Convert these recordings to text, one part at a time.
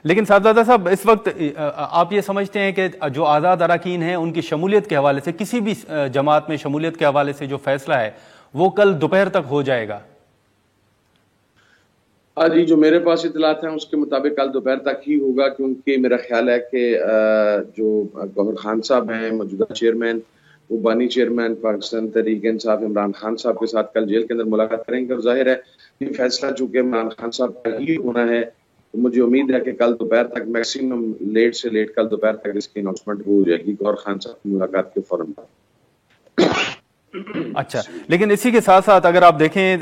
لیکن صاحبزادہ صاحب اس وقت آپ یہ سمجھتے ہیں کہ جو آزاد اراکین ہیں ان کی شمولیت کے حوالے سے، کسی بھی جماعت میں شمولیت کے حوالے سے جو فیصلہ ہے وہ کل دوپہر تک ہو جائے گا؟ ہاں جی، جو میرے پاس اطلاعات ہیں اس کے مطابق کل دوپہر تک ہی ہوگا، کیونکہ میرا خیال ہے کہ جو گوہر خان صاحب ہیں موجودہ چیئرمین، وہ بانی چیئرمین پاکستان تحریک انصاف عمران خان صاحب کے ساتھ کل جیل کے اندر ملاقات کریں گے، اور ظاہر ہے یہ فیصلہ چونکہ عمران خان صاحب کا ہی ہونا ہے، تو مجھے امید ہے کہ کل دوپہر تک، میکسیمم لیٹ سے لیٹ کل دوپہر تک اس کی اناؤنسمنٹ ہو جائے گی گوہر خان صاحب کی ملاقات کے فوراً بعد۔ اچھا، لیکن اسی کے ساتھ ساتھ اگر آپ دیکھیں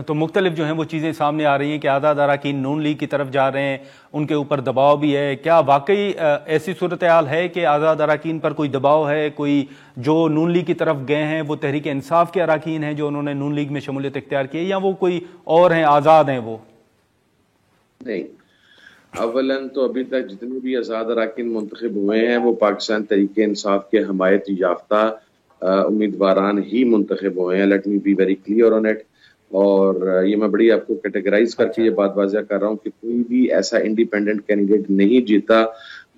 تو مختلف جو ہیں وہ چیزیں سامنے آ رہی ہیں کہ آزاد اراکین نون لیگ کی طرف جا رہے ہیں، ان کے اوپر دباؤ بھی ہے۔ کیا واقعی ایسی صورتحال ہے کہ آزاد اراکین پر کوئی دباؤ ہے؟ کوئی جو نون لیگ کی طرف گئے ہیں وہ تحریک انصاف کے اراکین ہیں جو انہوں نے نون لیگ میں شمولیت اختیار کی ہے، یا وہ کوئی اور ہیں، آزاد ہیں وہ؟ نہیں، اولاً تو ابھی تک جتنے بھی آزاد اراکین منتخب ہوئے ہیں وہ پاکستان تحریک انصاف کے حمایت یافتہ امیدواران ہی منتخب ہوئے ہیں۔ Let me be very clear on it, اور یہ میں بڑی آپ کو کیٹیگرائز کر کے یہ بات واضح کر رہا ہوں کہ کوئی بھی ایسا انڈیپینڈنٹ کینڈیڈیٹ نہیں جیتا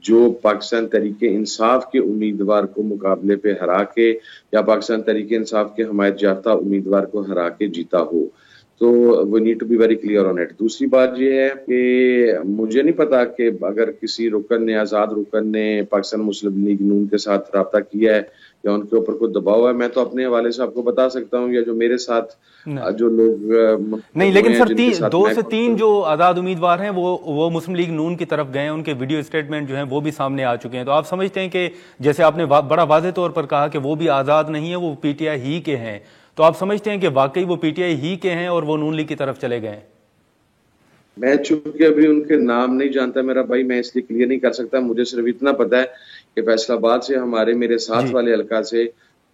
جو پاکستان تحریک انصاف کے امیدوار کو مقابلے پہ ہرا کے، یا پاکستان تحریک انصاف کے حمایت یافتہ امیدوار کو ہرا کے جیتا ہو۔ تو we need to be very clear on it. دوسری بات یہ ہے کہ مجھے نہیں پتا کہ اگر کسی رکن نے، آزاد رکن نے پاکستان مسلم لیگ نون کے ساتھ رابطہ کیا ہے یا ان کے اوپر کوئی دباؤ ہے، میں تو اپنے حوالے سے آپ کو بتا سکتا ہوں، یا جو میرے ساتھ جو لوگ نہیں، لیکن سر 2 سے 3 جو آزاد امیدوار ہیں وہ مسلم لیگ نون کی طرف گئے ہیں، ان کے ویڈیو اسٹیٹمنٹ جو ہیں وہ بھی سامنے آ چکے ہیں۔ تو آپ سمجھتے ہیں کہ جیسے آپ نے بڑا واضح طور پر کہا کہ وہ بھی آزاد نہیں ہیں، وہ پی ٹی آئی ہی کے ہیں، تو آپ سمجھتے ہیں کہ واقعی وہ پی ٹی آئی ہی کے ہیں اور وہ نون لیگ کی طرف چلے گئے ہیں؟ میں چونکہ ابھی ان کے نام نہیں جانتا میرا بھائی، میں اس لیے کلیئر نہیں کر سکتا۔ مجھے صرف اتنا پتا ہے کہ فیصل آباد سے میرے ساتھ والے حلقہ سے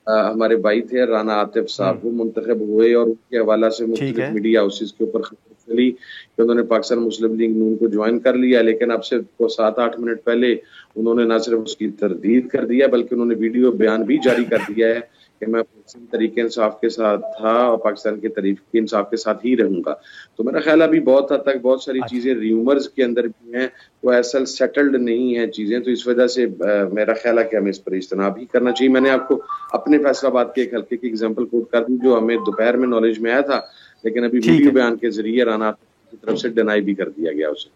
ہمارے بھائی تھے رانا عاطف صاحب، وہ منتخب ہوئے، اور ان کے حوالہ سے مختلف میڈیا ہاؤسز کے اوپر خبر چلی کہ انہوں نے پاکستان مسلم لیگ نون کو جوائن کر لیا، لیکن اب سے 7-8 منٹ پہلے انہوں نے نہ صرف اس کی تردید کر دیا بلکہ انہوں نے ویڈیو بیان بھی جاری کر دیا ہے کہ میں پاکستان تحریک انصاف کے ساتھ تھا اور پاکستان کے تحریک انصاف کے ساتھ ہی رہوں گا۔ تو میرا خیال ابھی بہت حد تک بہت ساری چیزیں ریومرز کے اندر بھی ہیں، وہ ایسا سیٹلڈ نہیں ہیں چیزیں، تو اس وجہ سے میرا خیال ہے کہ ہمیں اس پر اجتناب ہی کرنا چاہیے۔ میں نے آپ کو اپنے فیصل آباد کے ایک حلقے کی ایگزامپل کوٹ کر دی جو ہمیں دوپہر میں نالج میں آیا تھا، لیکن ابھی ویڈیو بیان کے ذریعے رانا کی طرف سے ڈینائی بھی کر دیا گیا اسے۔